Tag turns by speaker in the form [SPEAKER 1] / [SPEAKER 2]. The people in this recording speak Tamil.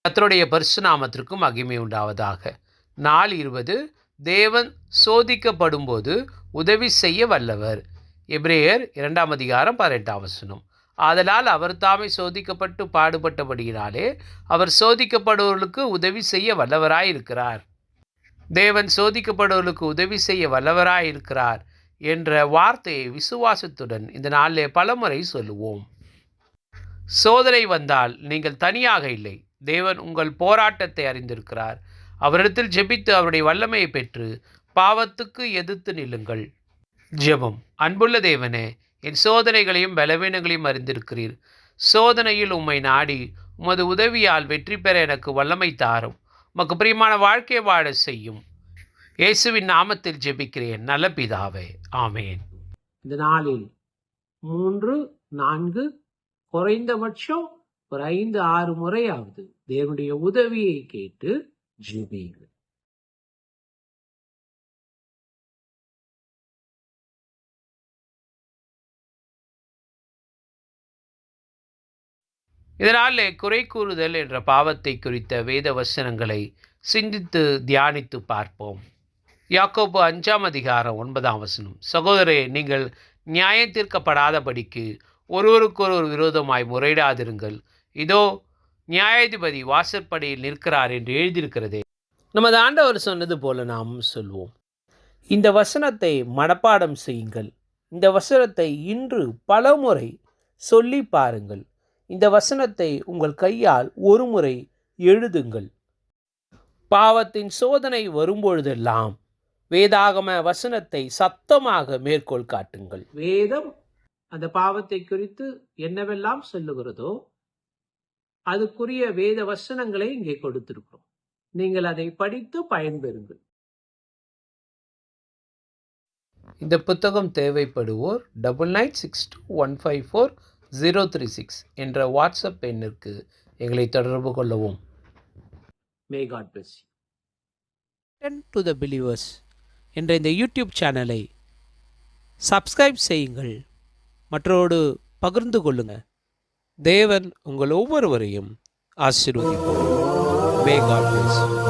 [SPEAKER 1] கர்த்தருடைய பரிசுத்த நாமத்திற்கு மகிமை உண்டாவதாக. நாள் 20 தேவன் சோதிக்கப்படும்போது உதவி செய்ய வல்லவர். எபிரேயர் 2 அதிகாரம் 18 ஆதலால் அவர் தாமே சோதிக்கப்பட்டு பாடுபட்டபடியினாலே அவர் சோதிக்கப்படுவர்களுக்கு உதவி செய்ய வல்லவராயிருக்கிறார். தேவன் சோதிக்கப்படுவர்களுக்கு உதவி செய்ய வல்லவராயிருக்கிறார் என்ற வார்த்தையை விசுவாசத்துடன் இந்த நாளிலே பலமுறை சொல்லுவோம். சோதனை வந்தால் நீங்கள் தனியாக இல்லை. தேவன் உங்கள் போராட்டத்தை அறிந்திருக்கிறார். அவரிடத்தில் ஜெபித்து அவருடைய வல்லமையை பெற்று பாவத்துக்கு எதிர்த்து நில்லுங்கள். ஜெபம். அன்புள்ள தேவனே, என் சோதனைகளையும் பலவீனங்களையும் அறிந்திருக்கிறீர். சோதனையில் உம்மை நாடி உமது உதவியால் வெற்றி பெற எனக்கு வல்லமை தாரும். உமக்கு பிரியமான வாழ்க்கை வாழ செய்யும். இயேசுவின் நாமத்தில் ஜெபிக்கிறேன் நல்ல பிதாவே, ஆமேன்.
[SPEAKER 2] இந்த நாளில் 3, 4 குறைந்தபட்சம் ஒரு 5-6 முறையாவது தேவனுடைய உதவியை கேட்டு ஜெபியுங்கள்.
[SPEAKER 1] இதனாலே குறை கூறுதல் என்ற பாவத்தை குறித்த வேத வசனங்களை சிந்தித்து தியானித்து பார்ப்போம். யாக்கோபு 5 அதிகாரம் 9 சகோதரே, நீங்கள் நியாயம் தீர்க்கப்படாதபடிக்கு ஒருவருக்கொருவர் விரோதமாய் முறையிடாதிருங்கள். இதோ நியாயாதிபதி வாசற்படியில் நிற்கிறார் என்று எழுதியிருக்கிறதே. நமது ஆண்டவர் சொன்னது போல நாம் சொல்வோம். இந்த வசனத்தை மனப்பாடம் செய்யுங்கள். இந்த வசனத்தை இன்று பலமுறை சொல்லி பாருங்கள். இந்த வசனத்தை உங்கள் கையால் ஒரு முறை எழுதுங்கள். பாவத்தின் சோதனை வரும்பொழுதெல்லாம் வேதாகம வசனத்தை சத்தமாக மேற்கோள் காட்டுங்கள்.
[SPEAKER 2] வேதம் அந்த பாவத்தை குறித்து என்னவெல்லாம் சொல்லுகிறதோ அதுக்குரிய வேத வசனங்களை இங்கே கொடுத்திருக்கிறோம். நீங்கள் அதை படித்து பயன்பெறுங்கள்.
[SPEAKER 1] இந்த புத்தகம் தேவைப்படுவோர் 9962154036 என்ற வாட்ஸ்அப் எண்ணிற்கு எங்களை தொடர்பு கொள்ளவும்.
[SPEAKER 2] May God bless you.
[SPEAKER 3] Turn to the Believers என்ற இந்த யூடியூப் சேனலை சப்ஸ்கிரைப் செய்யுங்கள். மற்றோடு பகிர்ந்து கொள்ளுங்கள். தேவன் உங்கள் ஒவ்வொருவரையும் ஆசீர்வதிப்பார். May God bless you.